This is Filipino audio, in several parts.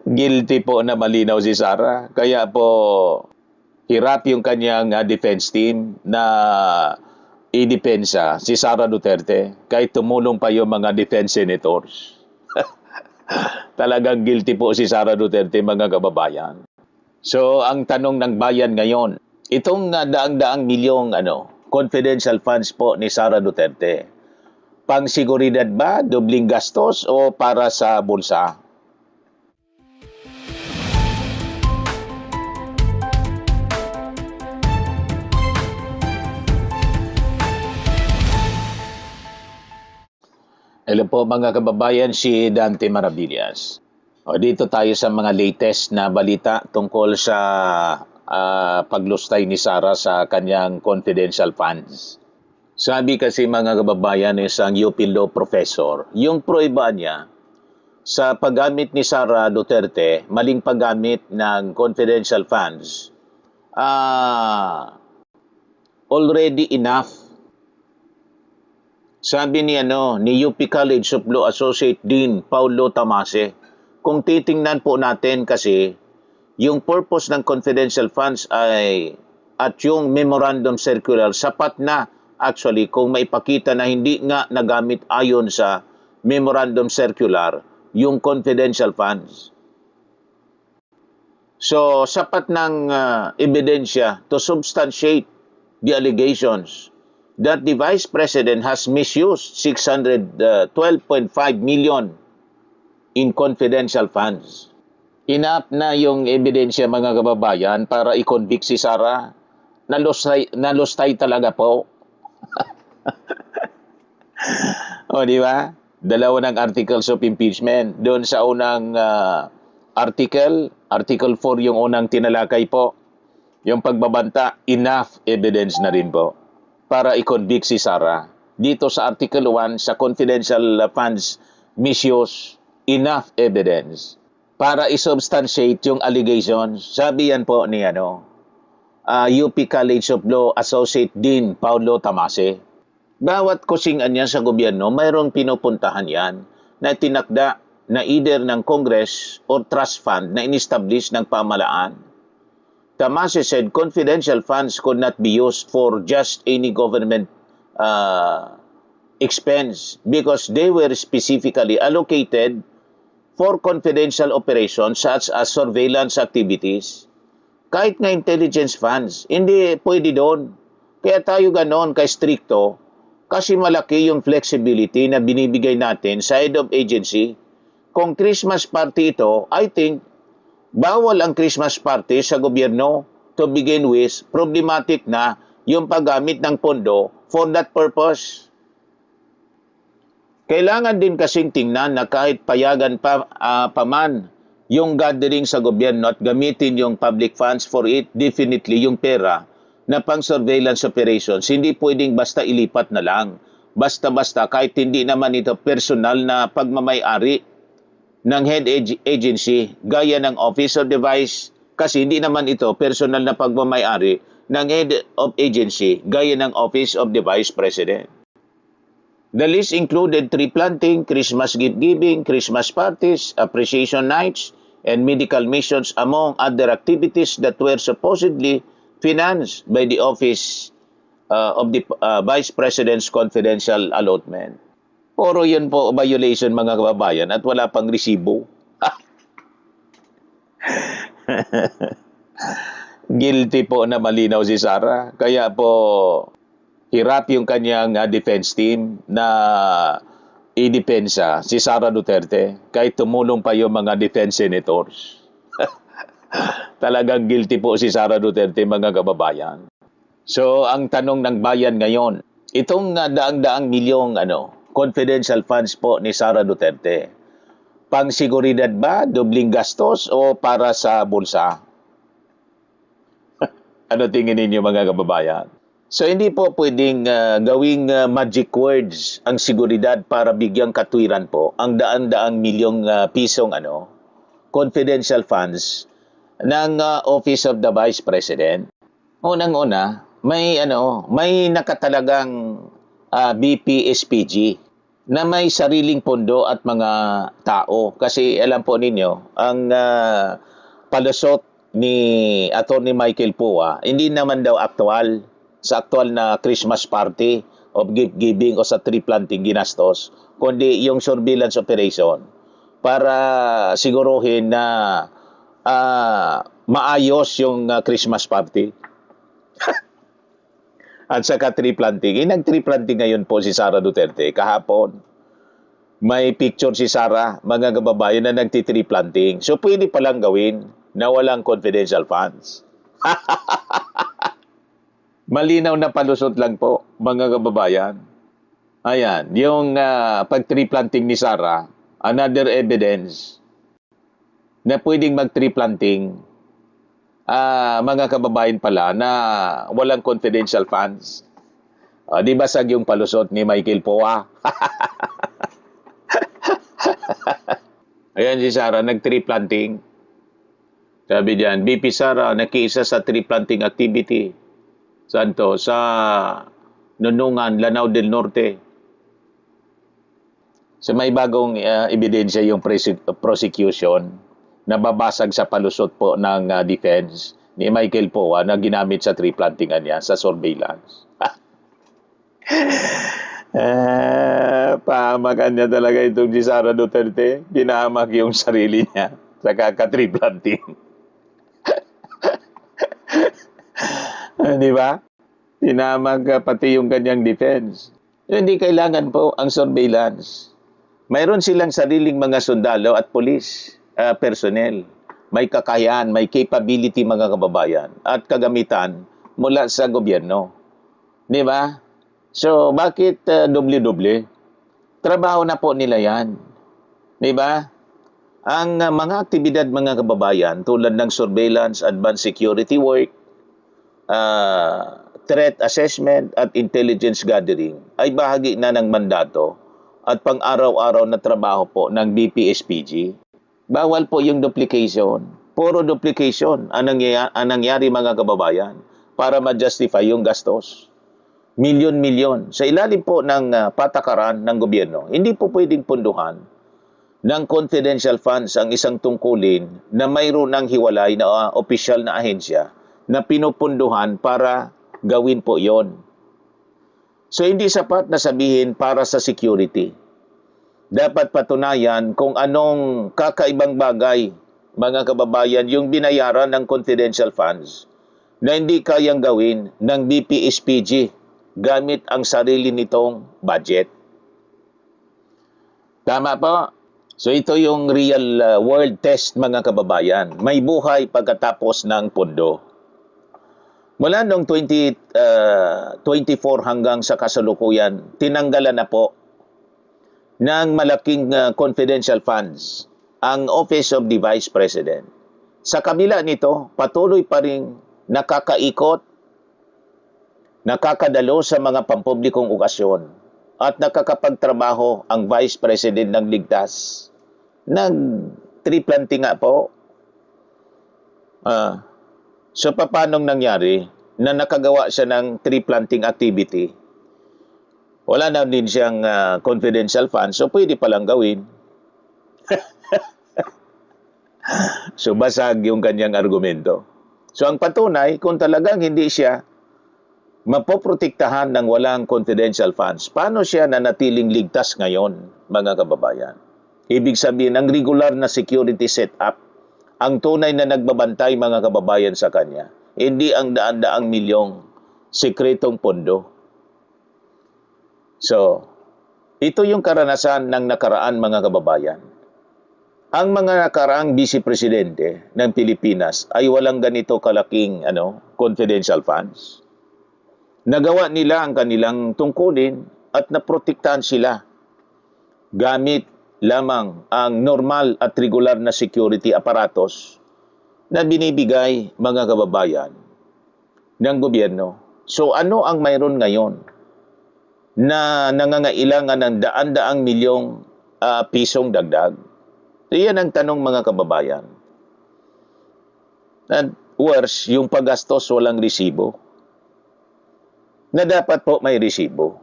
Guilty po na malinaw si Sara. Kaya po hirap yung kanyang defense team na idepensa si Sara Duterte kahit tumulong pa yung mga defense senators. Talagang guilty po si Sara Duterte, mga kababayan. So ang tanong ng bayan ngayon, itong daang-daang milyong confidential funds po ni Sara Duterte, pang-seguridad ba, dobling gastos o para sa bulsa? Hello po mga kababayan, si Dante Maravillas. Dito tayo sa mga latest na balita tungkol sa paglustay ni Sara sa kanyang confidential funds. Sabi kasi mga kababayan isang UP Law professor, yung prueba niya sa paggamit ni Sara Duterte, maling paggamit ng confidential funds, already enough. Sabi ni UP College of Law Associate Dean Paulo Tamase, kung titingnan po natin kasi yung purpose ng confidential funds ay at yung memorandum circular sapat na actually kung maipakita na hindi nga nagamit ayon sa memorandum circular yung confidential funds. So sapat ng ebidensya to substantiate the allegations that the Vice President has misused 612.5 million in confidential funds. Enough na yung ebidensya mga kababayan para i-convict si Sara. Nalustay talaga po. Di ba? Dalawa ng articles of impeachment. Doon sa unang Article 4 yung unang tinalakay po. Yung pagbabanta, enough evidence na rin po para i-convict si Sara. Dito sa Article 1, sa confidential funds misuse, enough evidence para i-substantiate yung allegations. Sabi yan po ni UP College of Law Associate Dean Paulo Tamase. Bawat kusingan niya sa gobyerno, mayroong pinupuntahan yan na tinakda na either ng Congress or trust fund na in-establish ng pamalaan. Tamase said confidential funds could not be used for just any government expense because they were specifically allocated for confidential operations such as surveillance activities. Kahit nga intelligence funds, hindi pwede doon. Kaya tayo ganon ka-stricto kasi malaki yung flexibility na binibigay natin sa head of agency. Kung Christmas party ito, I think bawal ang Christmas party sa gobyerno to begin with, problematic na yung paggamit ng pondo for that purpose. Kailangan din kasing tingnan na kahit payagan paman yung gathering sa gobyerno at gamitin yung public funds for it, definitely yung pera na pang surveillance operations, hindi pwedeng basta ilipat na lang. Basta-basta kahit hindi naman ito personal na pagmamay-ari ng head agency gaya ng Office of the Vice, kasi hindi naman ito personal na pagmamay-ari ng head of agency gaya ng Office of the Vice President. The list included tree planting, Christmas gift-giving, Christmas parties, appreciation nights, and medical missions among other activities that were supposedly financed by the Office of the Vice President's confidential allotment. Puro yun po violation mga kababayan at wala pang resibo. Guilty po na malinaw si Sara. Kaya po hirap yung kanyang defense team na idepensa si Sara Duterte kahit tumulong pa yung mga defense senators. Talagang guilty po si Sara Duterte mga kababayan. So ang tanong ng bayan ngayon, itong daang-daang milyong confidential funds po ni Sara Duterte, pang-seguridad ba, dobling gastos o para sa bulsa? Ano tingin ninyo mga kababayan? So hindi po pwedeng gawing magic words ang seguridad para bigyang katwiran po ang daan-daang milyong pisong confidential funds ng Office of the Vice President. Unang-una, may nakatalagang BPSPG na may sariling pondo at mga tao. Kasi alam po ninyo, ang palusot ni Attorney Michael Pua, hindi naman daw aktual sa aktual na Christmas party of gift giving o sa tree planting ginastos, kundi yung surveillance operation para siguruhin na maayos yung Christmas party at saka tree planting. Nag-tree planting ngayon po si Sara Duterte kahapon. May picture si Sara, mga kababayan na nagti-tree planting. So pwede palang gawin na walang confidential funds. Malinaw na palusot lang po, mga kababayan. Ayan, yung pag-tree planting ni Sara, another evidence na pwedeng mag-tree planting mga kababayan pala na walang confidential funds. Di basag yung palusot ni Michael Poa? Ayan si Sara, nag-tree planting. Sabi diyan, BP Sara, nakiisa sa tree planting activity. Saan to? Sa Nunungan, Lanao del Norte. So may bagong ebidensya yung prosecution na babasag sa palusot po ng defense ni Michael Poa na ginamit sa tree plantingan niya sa surveillance. Pahamakan niya talaga itong si Sara Duterte. Pinahamak yung sarili niya sa kaka-tree planting. Di ba? Pinahamak pati yung kanyang defense. So, hindi kailangan po ang surveillance. Mayroon silang sariling mga sundalo at police personnel. May kakayahan, may capability mga kababayan at kagamitan mula sa gobyerno. Di ba? So, bakit doble-doble? Trabaho na po nila yan. Di ba? Ang mga aktibidad mga kababayan tulad ng surveillance, advanced security work, threat assessment at intelligence gathering ay bahagi na ng mandato at pang-araw-araw na trabaho po ng BPSPG. Bawal po yung duplication. Puro duplication ang nangyari mga kababayan para ma-justify yung gastos. Milyon-milyon. Sa ilalim po ng patakaran ng gobyerno, hindi po pwedeng punduhan ng confidential funds ang isang tungkulin na mayroon ng hiwalay na opisyal na ahensya na pinupunduhan para gawin po yon. So hindi sapat na sabihin para sa security. Dapat patunayan kung anong kakaibang bagay, mga kababayan, yung binayaran ng confidential funds na hindi kayang gawin ng BPSPG gamit ang sarili nitong budget. Tama po? So ito yung real world test mga kababayan. May buhay pagkatapos ng pondo. Mula noong 2024 hanggang sa kasalukuyan, tinanggalan na po ng malaking confidential funds ang Office of the Vice President. Sa kabila nito, patuloy pa rin nakakaikot, nakakadalo sa mga pampublikong okasyon at nakakapagtrabaho ang Vice President ng ligtas. Nag-tree planting nga po. So, paanong nangyari na nakagawa siya ng tree planting activity? Wala na din siyang confidential fund, so pwede palang gawin. So, basag yung kanyang argumento. So, ang patunay, kung talagang hindi siya mapoprotektahan ng walang confidential funds, paano siya nanatiling ligtas ngayon, mga kababayan? Ibig sabihin, ang regular na security setup, ang tunay na nagbabantay mga kababayan sa kanya, hindi ang daan-daang milyong sekretong pondo. So, ito yung karanasan ng nakaraan mga kababayan. Ang mga nakaraang vice-presidente ng Pilipinas ay walang ganito kalaking confidential funds. Nagawa nila ang kanilang tungkulin at naprotektahan sila gamit lamang ang normal at regular na security apparatus na binibigay mga kababayan ng gobyerno. So ano ang mayroon ngayon na nangangailangan ng daan-daang milyong pisong dagdag? So yan ang tanong mga kababayan. And worse, yung paggastos walang resibo. Na dapat po may resibo.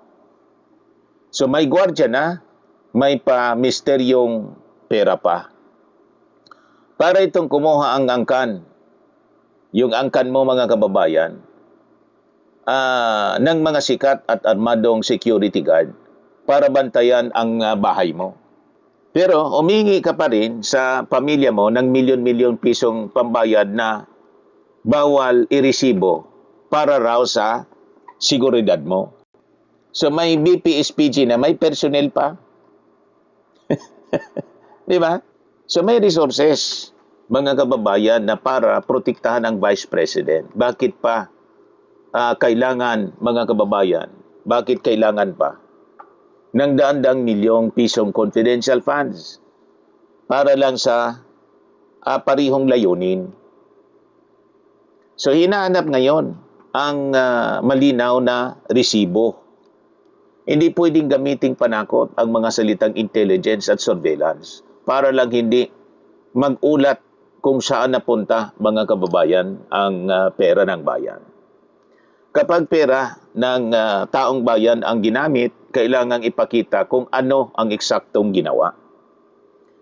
So may gwardiya na may pa-misteryong pera pa. Para itong kumuha ang angkan, yung angkan mo mga kababayan, ng mga sikat at armadong security guard para bantayan ang bahay mo. Pero humingi ka pa rin sa pamilya mo ng milyon-milyon pisong pambayad na bawal iresibo para raw sa seguridad mo. So may BPSPG na may personnel pa. Di ba? So may resources, mga kababayan, na para protektahan ang Vice President. Bakit pa kailangan, mga kababayan, bakit kailangan pa ng daan-daang milyong pisong confidential funds para lang sa parihong layunin? So hinahanap ngayon ang malinaw na resibo. Hindi pwedeng gamiting panakot ang mga salitang intelligence at surveillance para lang hindi mag-ulat kung saan napunta, mga kababayan, ang pera ng bayan. Kapag pera ng taong bayan ang ginamit, kailangang ipakita kung ano ang eksaktong ginawa.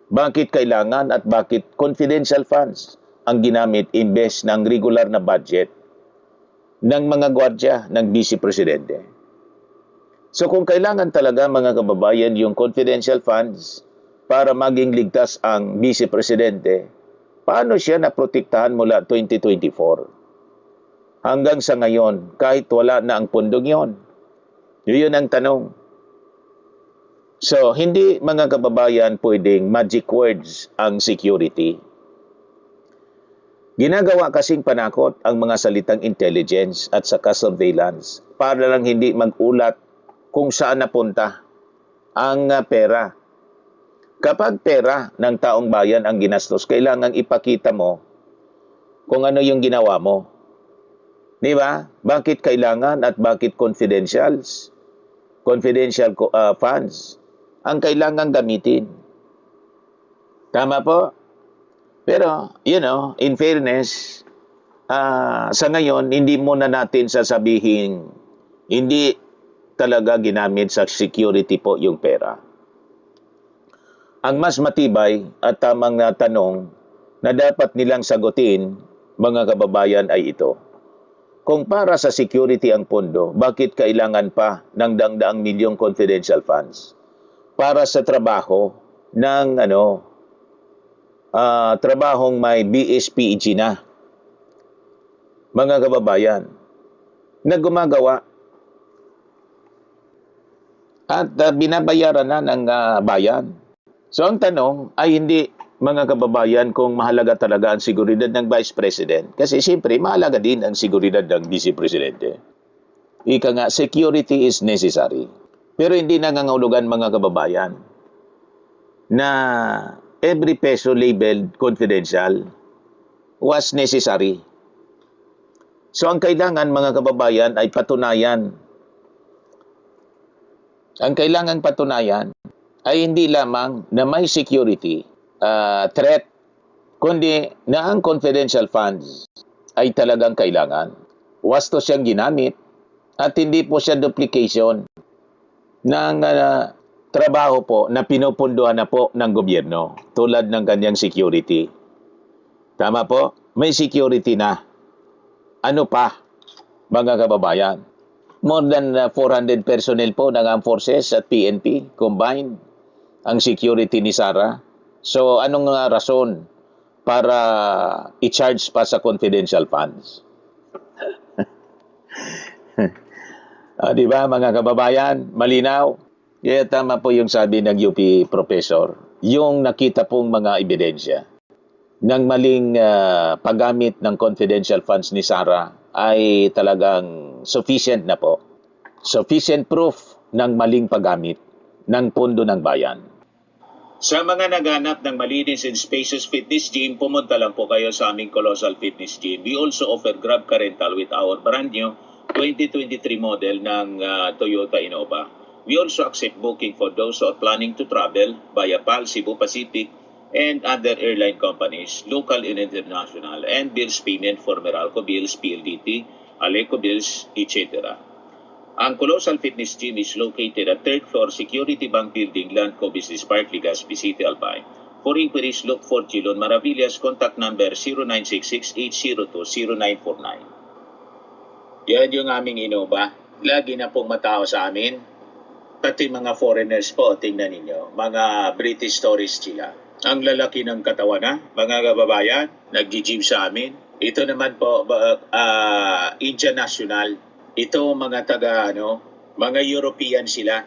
Bakit kailangan at bakit confidential funds ang ginamit imbes ng regular na budget ng mga gwardya ng Vice Presidente. So kung kailangan talaga, mga kababayan, yung confidential funds para maging ligtas ang Vice Presidente, paano siya naprotektahan mula 2024? Hanggang sa ngayon, kahit wala na ang pundong yon. Yun ang tanong. So, hindi, mga kababayan, pwedeng magic words ang security. Ginagawa kasing panakot ang mga salitang intelligence at saka surveillance para lang hindi mag-ulat kung saan napunta ang pera. Kapag pera ng taong bayan ang ginastos, kailangang ipakita mo kung ano yung ginawa mo. Di ba? Bakit kailangan at bakit confidential funds ang kailangan gamitin? Tama po? Pero, in fairness, sa ngayon, hindi muna natin sasabihin, hindi talaga ginamit sa security po yung pera. Ang mas matibay at tamang tanong na dapat nilang sagutin, mga kababayan, ay ito. Kung para sa security ang pondo, bakit kailangan pa ng dang-daang milyong confidential funds? Para sa trabaho ng trabahong may BSPG na, mga kababayan, na gumagawa at binabayaran na ng bayan. So ang tanong ay hindi, mga kababayan, kung mahalaga talaga ang seguridad ng Vice President. Kasi siyempre, mahalaga din ang seguridad ng Vice Presidente. Ika nga, security is necessary. Pero hindi nangangahulugan, mga kababayan, na every peso labeled confidential was necessary. So ang kailangan, mga kababayan, ay patunayan. Ang kailangan patunayan ay hindi lamang na may security threat, kundi na ang confidential funds ay talagang kailangan. Wasto siyang ginamit at hindi po siya duplication ng trabaho po na pinupunduhan na po ng gobyerno tulad ng kanyang security. Tama po? May security na. Ano pa, mga kababayan? More than 400 personnel po ng Armed Forces at PNP combined ang security ni Sara. So, anong rason para i-charge pa sa confidential funds? Di ba, mga kababayan? Malinaw? Kaya tama po yung sabi ng UP professor. Yung nakita pong mga ebidensya ng maling paggamit ng confidential funds ni Sara ay talagang sufficient na po. Sufficient proof ng maling paggamit ng pondo ng bayan. Sa mga naghanap ng malinis and spacious fitness gym, pumunta lang po kayo sa aming Colossal Fitness Gym. We also offer Grab Car Rental with our brand new 2023 model ng Toyota Innova. We also accept booking for those who are planning to travel via PAL, Cebu Pacific, and other airline companies, local and international, and bills payment for Meralco Bills, PLDT, Aleco Bills, etc. Ang Colossal Fitness Gym is located at 3rd floor Security Bank Building, Landco Business Park, Legazpi City, Albay. For inquiries, look for Chilon Maravillas. Contact number 0966-802-0949. Yan yung aming Innova. Lagi na pong matao sa amin. Pati mga foreigners po, tingnan ninyo. Mga British tourists sila. Ang lalaki ng katawan na, mga kababayan, nag-gym sa amin. Ito naman po, Indian National. Ito mga mga European sila.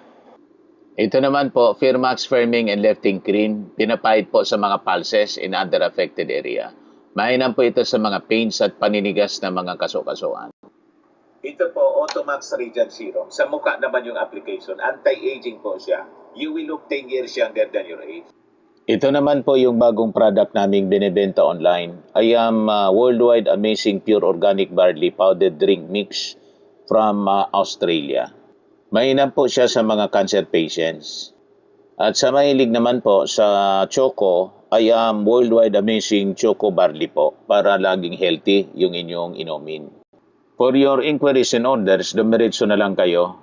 Ito naman po, Firmax Firming and Lifting Cream. Pinapahid po sa mga pulses in other affected area. Mainam po ito sa mga pains at paninigas na mga kaso-kasuan. Ito po, Automax Radiant Serum. Sa mukha naman yung application. Anti-aging po siya. You will look 10 years younger than your age. Ito naman po yung bagong product naming binibenta online. I am Worldwide Amazing Pure Organic Barley Powdered Drink Mix from Australia. Mainam po siya sa mga cancer patients. At sa mahilig naman po sa choco, I am Worldwide Amazing Choco Barley po para laging healthy yung inyong inumin. For your inquiries and orders, dumiretso na lang kayo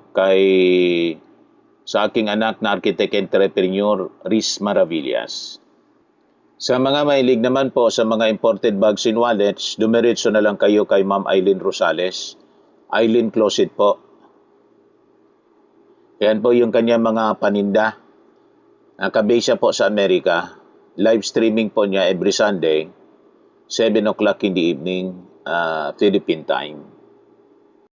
sa aking anak na architect entrepreneur, Riz Maravillas. Sa mga mahilig naman po sa mga imported bags and wallets, dumiretso na lang kayo kay Ma'am Eileen Rosales. Eileen Closet po. Yan po yung kanya mga paninda. Nakabase siya po sa Amerika. Live streaming po niya every Sunday, 7 o'clock in the evening, Philippine time.